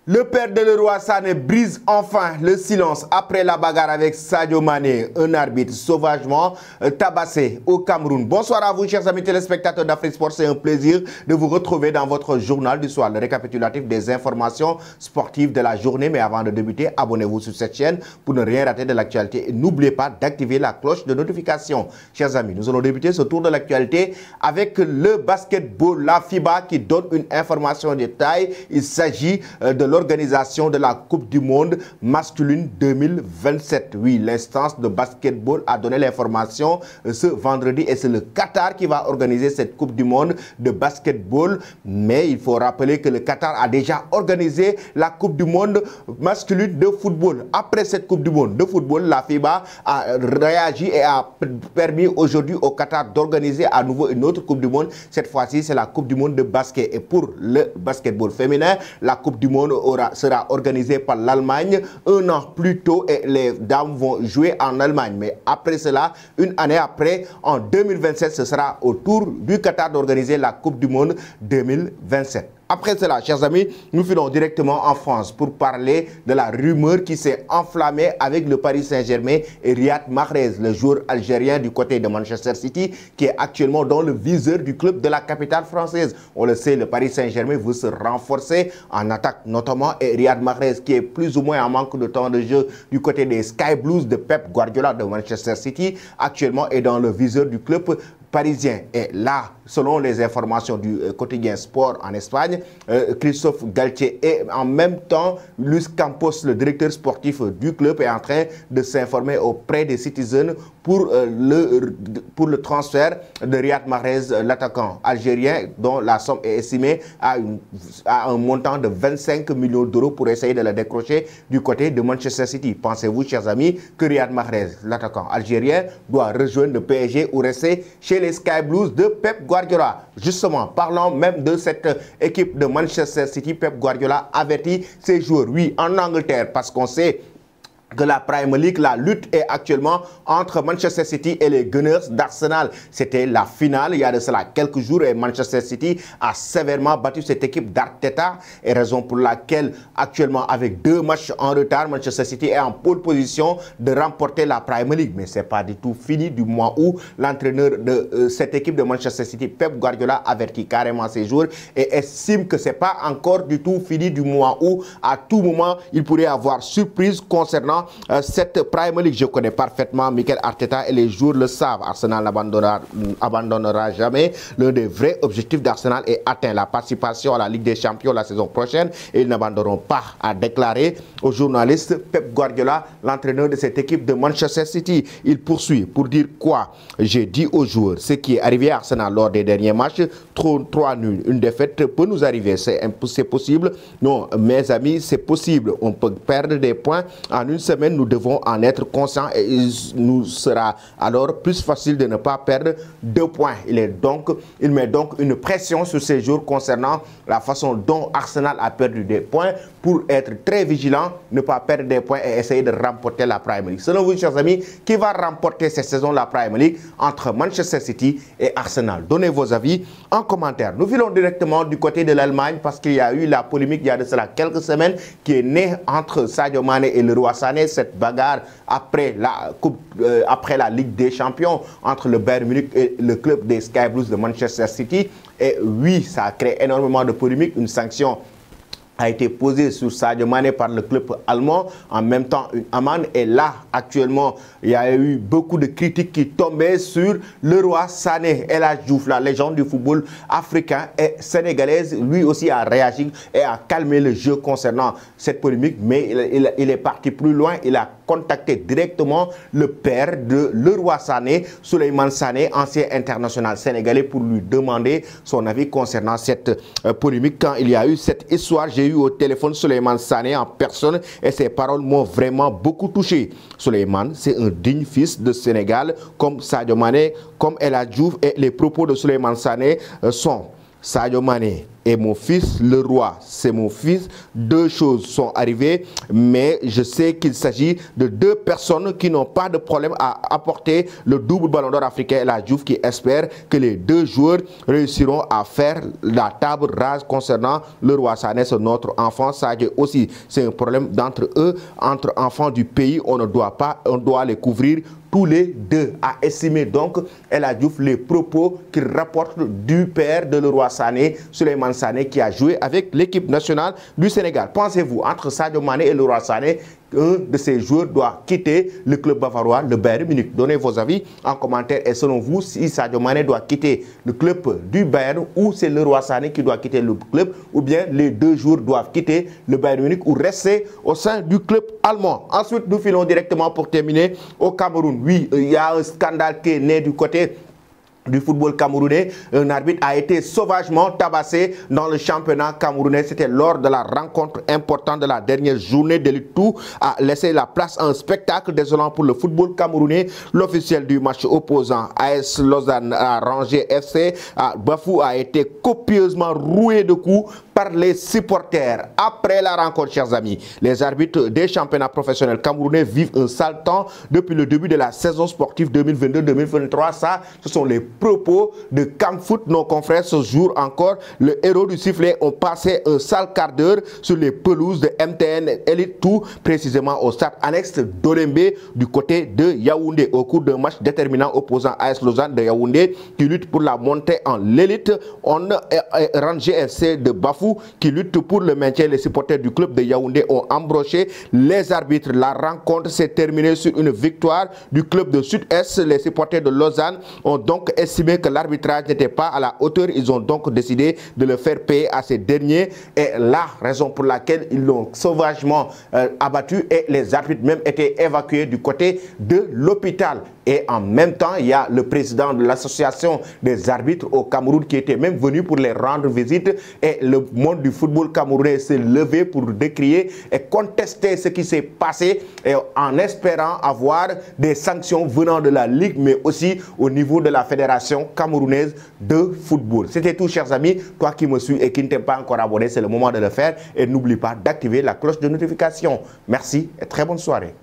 Le père de Leroy Sané brise enfin le silence après la bagarre avec Sadio Mané, un arbitre sauvagement tabassé au Cameroun. Bonsoir à vous, chers amis téléspectateurs d'Afrique Sport. C'est un plaisir de vous retrouver dans votre journal du soir, le récapitulatif des informations sportives de la journée. Mais avant de débuter, abonnez-vous sur cette chaîne pour ne rien rater de l'actualité. Et n'oubliez pas d'activer la cloche de notification. Chers amis, nous allons débuter ce tour de l'actualité avec le basketball, la FIBA qui donne une information de taille. Il s'agit de l'organisation de la Coupe du Monde masculine 2027. Oui, l'instance de basketball a donné l'information ce vendredi et c'est le Qatar qui va organiser cette Coupe du Monde de basketball. Mais il faut rappeler que le Qatar a déjà organisé la Coupe du Monde masculine de football. Après cette Coupe du Monde de football, la FIBA a réagi et a permis aujourd'hui au Qatar d'organiser à nouveau une autre Coupe du Monde. Cette fois-ci, c'est la Coupe du Monde de basket. Et pour le basketball féminin, la Coupe du Monde sera organisée par l'Allemagne un an plus tôt et les dames vont jouer en Allemagne. Mais après cela, une année après, en 2027, ce sera au tour du Qatar d'organiser la Coupe du Monde 2027. Après cela, chers amis, nous filons directement en France pour parler de la rumeur qui s'est enflammée avec le Paris Saint-Germain et Riyad Mahrez, le joueur algérien du côté de Manchester City, qui est actuellement dans le viseur du club de la capitale française. On le sait, le Paris Saint-Germain veut se renforcer en attaque notamment, et Riyad Mahrez, qui est plus ou moins en manque de temps de jeu du côté des Sky Blues de Pep Guardiola de Manchester City, actuellement est dans le viseur du club parisien. Et là, selon les informations du quotidien Sport en Espagne, Christophe Galtier et en même temps, Luis Campos, le directeur sportif du club, est en train de s'informer auprès des Citizens pour le transfert de Riyad Mahrez, l'attaquant algérien, dont la somme est estimée à un montant de 25 millions d'euros pour essayer de la décrocher du côté de Manchester City. Pensez-vous, chers amis, que Riyad Mahrez, l'attaquant algérien, doit rejoindre le PSG ou rester chez les Sky Blues de Pep Guardiola? Justement, parlant même de cette équipe de Manchester City, Pep Guardiola avertit ses joueurs, oui, en Angleterre, parce qu'on sait que la Premier League, la lutte est actuellement entre Manchester City et les Gunners d'Arsenal. C'était la finale il y a de cela quelques jours et Manchester City a sévèrement battu cette équipe d'Arteta, et raison pour laquelle actuellement avec 2 matchs en retard, Manchester City est en pole position de remporter la Premier League. Mais ce n'est pas du tout fini, du mois où l'entraîneur de cette équipe de Manchester City, Pep Guardiola, avertit carrément ses joueurs et estime que ce n'est pas encore du tout fini, du mois où à tout moment il pourrait y avoir surprise concernant cette Premier League. Je connais parfaitement Mikel Arteta et les joueurs le savent. Arsenal n'abandonnera jamais. L'un des vrais objectifs d'Arsenal est atteint, la participation à la Ligue des Champions la saison prochaine, et ils n'abandonneront pas, a déclaré aux journalistes Pep Guardiola, l'entraîneur de cette équipe de Manchester City. Il poursuit pour dire quoi? J'ai dit aux joueurs, ce qui est arrivé à Arsenal lors des derniers matchs, 3 nuls, une défaite peut nous arriver. C'est possible? Non, mes amis, c'est possible. On peut perdre des points en une semaine. Nous devons en être conscients et il nous sera alors plus facile de ne pas perdre 2 points. Il met donc une pression sur ces joueurs concernant la façon dont Arsenal a perdu des points pour être très vigilant, ne pas perdre des points et essayer de remporter la Premier League. Selon vous, chers amis, qui va remporter cette saison la Premier League entre Manchester City et Arsenal? Donnez vos avis en commentaire. Nous filons directement du côté de l'Allemagne parce qu'il y a eu la polémique il y a de cela quelques semaines qui est née entre Sadio Mané et Leroy Sané. Cette bagarre après la Ligue des Champions entre le Bayern Munich et le club des Sky Blues de Manchester City. Et oui, ça a créé énormément de polémiques. Une sanction a été posée sur Sadio Mané par le club allemand, en même temps une amende. Et là, actuellement, il y a eu beaucoup de critiques qui tombaient sur Leroy Sané. El Hadji Diouf, la légende du football africain et sénégalaise, lui aussi a réagi et a calmé le jeu concernant cette polémique, mais il est parti plus loin. Il a contacté directement le père de Leroy Sané, Souleymane Sané, ancien international sénégalais, pour lui demander son avis concernant cette polémique. Quand il y a eu cette histoire, j'ai eu au téléphone Souleymane Sané en personne et ses paroles m'ont vraiment beaucoup touché. Souleymane, c'est un digne fils de Sénégal comme Sadio Mané, comme El Hadji Diouf, et les propos de Souleymane Sané sont Sadio Mané est mon fils, le roi, c'est mon fils. Deux choses sont arrivées, mais je sais qu'il s'agit de deux personnes qui n'ont pas de problème à apporter le double ballon d'or africain et la Diouf qui espère que les deux joueurs réussiront à faire la table rase concernant le roi Sané, c'est notre enfant. Sadio aussi, c'est un problème d'entre eux, entre enfants du pays, on doit les couvrir tous les deux, a estimé donc El Hadji Diouf les propos qu'il rapporte du père de le roi Sané, Souleymane Sané, qui a joué avec l'équipe nationale du Sénégal. Pensez-vous, entre Sadio Mané et le roi Sané, un de ces joueurs doit quitter le club bavarois, le Bayern Munich? Donnez vos avis en commentaire. Et selon vous, si Sadio Mané doit quitter le club du Bayern, ou c'est le roi Sané qui doit quitter le club, ou bien les deux joueurs doivent quitter le Bayern Munich ou rester au sein du club allemand. Ensuite, nous filons directement pour terminer au Cameroun. Oui, il y a un scandale qui est né du côté du football camerounais. Un arbitre a été sauvagement tabassé dans le championnat camerounais. C'était lors de la rencontre importante de la dernière journée de Ligue 2, a laissé la place à un spectacle désolant pour le football camerounais. L'officiel du match opposant AS Lausanne à Rangers FC, Bafou, a été copieusement roué de coups par les supporters. Après la rencontre, chers amis, les arbitres des championnats professionnels camerounais vivent un sale temps depuis le début de la saison sportive 2022-2023. Ça, ce sont les propos de Camfoot, nos confrères. Ce jour encore, le héros du sifflet ont passé un sale quart d'heure sur les pelouses de MTN Elite, tout précisément au stade annexe d'Olembe du côté de Yaoundé, au cours d'un match déterminant opposant AS Lausanne de Yaoundé qui lutte pour la montée en l'élite. On Rangers FC de Bafou qui lutte pour le maintien. Les supporters du club de Yaoundé ont embroché les arbitres. La rencontre s'est terminée sur une victoire du club de Sud-Est. Les supporters de Lausanne ont donc estimé que l'arbitrage n'était pas à la hauteur. Ils ont donc décidé de le faire payer à ces derniers. Et la raison pour laquelle ils l'ont sauvagement abattu, et les arbitres même étaient évacués du côté de l'hôpital. Et en même temps, il y a le président de l'association des arbitres au Cameroun qui était même venu pour les rendre visite. Et le monde du football camerounais s'est levé pour décrier et contester ce qui s'est passé, et en espérant avoir des sanctions venant de la Ligue, mais aussi au niveau de la Fédération camerounaise de football. C'était tout, chers amis. Toi qui me suis et qui ne t'es pas encore abonné, c'est le moment de le faire. Et n'oublie pas d'activer la cloche de notification. Merci et très bonne soirée.